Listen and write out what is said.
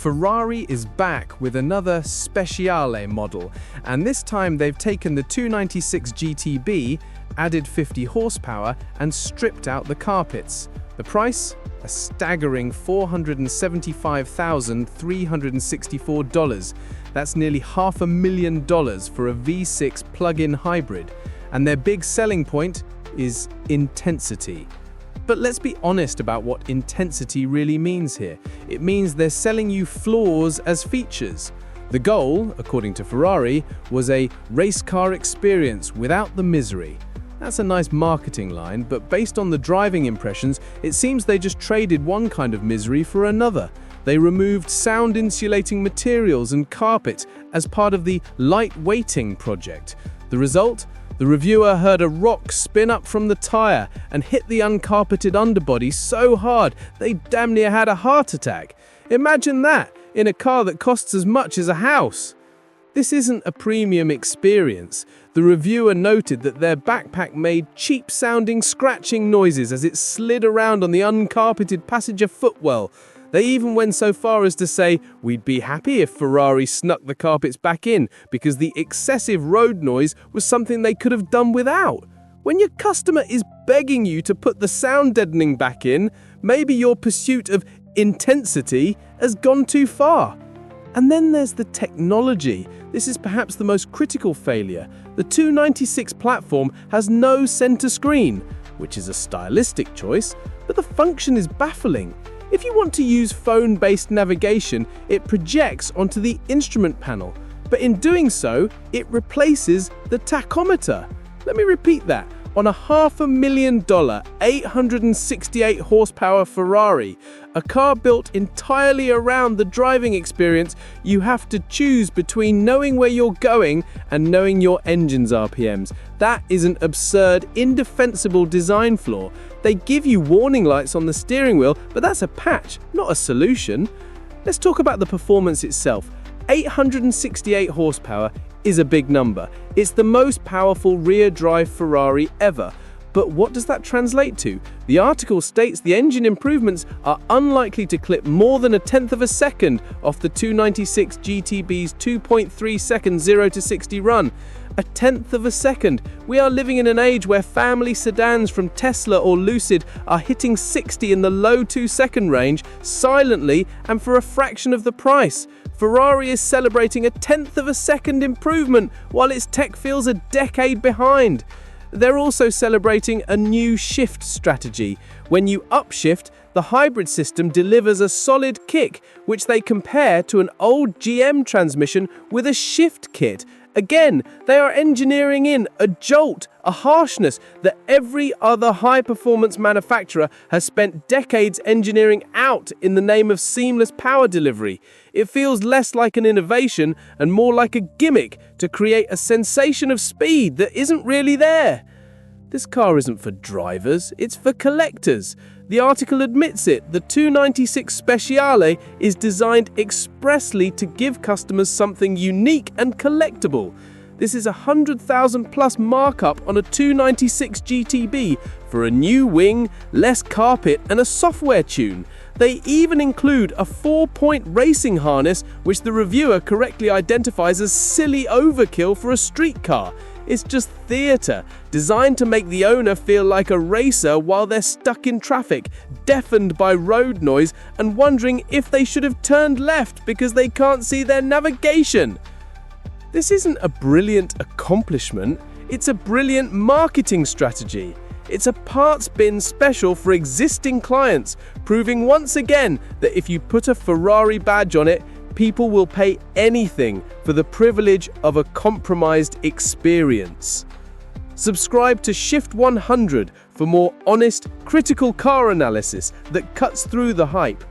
Ferrari is back with another Speciale model, and this time they've taken the 296 GTB, added 50 horsepower, and stripped out the carpets. The price? A staggering $475,364. That's nearly $500,000 for a V6 plug-in hybrid. And their big selling point is intensity. But let's be honest about what intensity really means here. It means they're selling you flaws as features. The goal, according to Ferrari, was a race car experience without the misery. That's a nice marketing line, but based on the driving impressions, it seems they just traded one kind of misery for another. They removed sound-insulating materials and carpet as part of the light-weighting project. The result? The reviewer heard a rock spin up from the tire and hit the uncarpeted underbody so hard they damn near had a heart attack. Imagine that, in a car that costs as much as a house. This isn't a premium experience. The reviewer noted that their backpack made cheap-sounding scratching noises as it slid around on the uncarpeted passenger footwell. They even went so far as to say, "We'd be happy if Ferrari snuck the carpets back in because the excessive road noise was something they could have done without." When your customer is begging you to put the sound deadening back in, maybe your pursuit of intensity has gone too far. And then there's the technology. This is perhaps the most critical failure. The 296 platform has no center screen, which is a stylistic choice, but the function is baffling. If you want to use phone-based navigation, it projects onto the instrument panel, but in doing so, it replaces the tachometer. Let me repeat that. On a $500,000, 868 horsepower Ferrari, a car built entirely around the driving experience, you have to choose between knowing where you're going and knowing your engine's RPMs. That is an absurd, indefensible design flaw. They give you warning lights on the steering wheel, but that's a patch, not a solution. Let's talk about the performance itself. 868 horsepower is a big number. It's the most powerful rear-drive Ferrari ever. But what does that translate to? The article states the engine improvements are unlikely to clip more than 1/10 of a second off the 296 GTB's 2.3 second 0 to 60 run. 1/10 of a second. We are living in an age where family sedans from Tesla or Lucid are hitting 60 in the low 2-second range silently and for a fraction of the price. Ferrari is celebrating 1/10 of a second improvement while its tech feels a decade behind. They're also celebrating a new shift strategy. When you upshift, the hybrid system delivers a solid kick, which they compare to an old GM transmission with a shift kit. Again, they are engineering in a jolt, a harshness that every other high-performance manufacturer has spent decades engineering out in the name of seamless power delivery. It feels less like an innovation and more like a gimmick to create a sensation of speed that isn't really there. This car isn't for drivers, it's for collectors. The article admits it. The 296 Speciale is designed expressly to give customers something unique and collectible. This is a $100,000 plus markup on a 296 GTB for a new wing, less carpet, and a software tune. They even include a 4-point racing harness, which the reviewer correctly identifies as silly overkill for a street car. It's just theatre, designed to make the owner feel like a racer while they're stuck in traffic, deafened by road noise, and wondering if they should have turned left because they can't see their navigation. This isn't a brilliant accomplishment, it's a brilliant marketing strategy. It's a parts bin special for existing clients, proving once again that if you put a Ferrari badge on it, people will pay anything for the privilege of a compromised experience. Subscribe to Shift 100 for more honest, critical car analysis that cuts through the hype.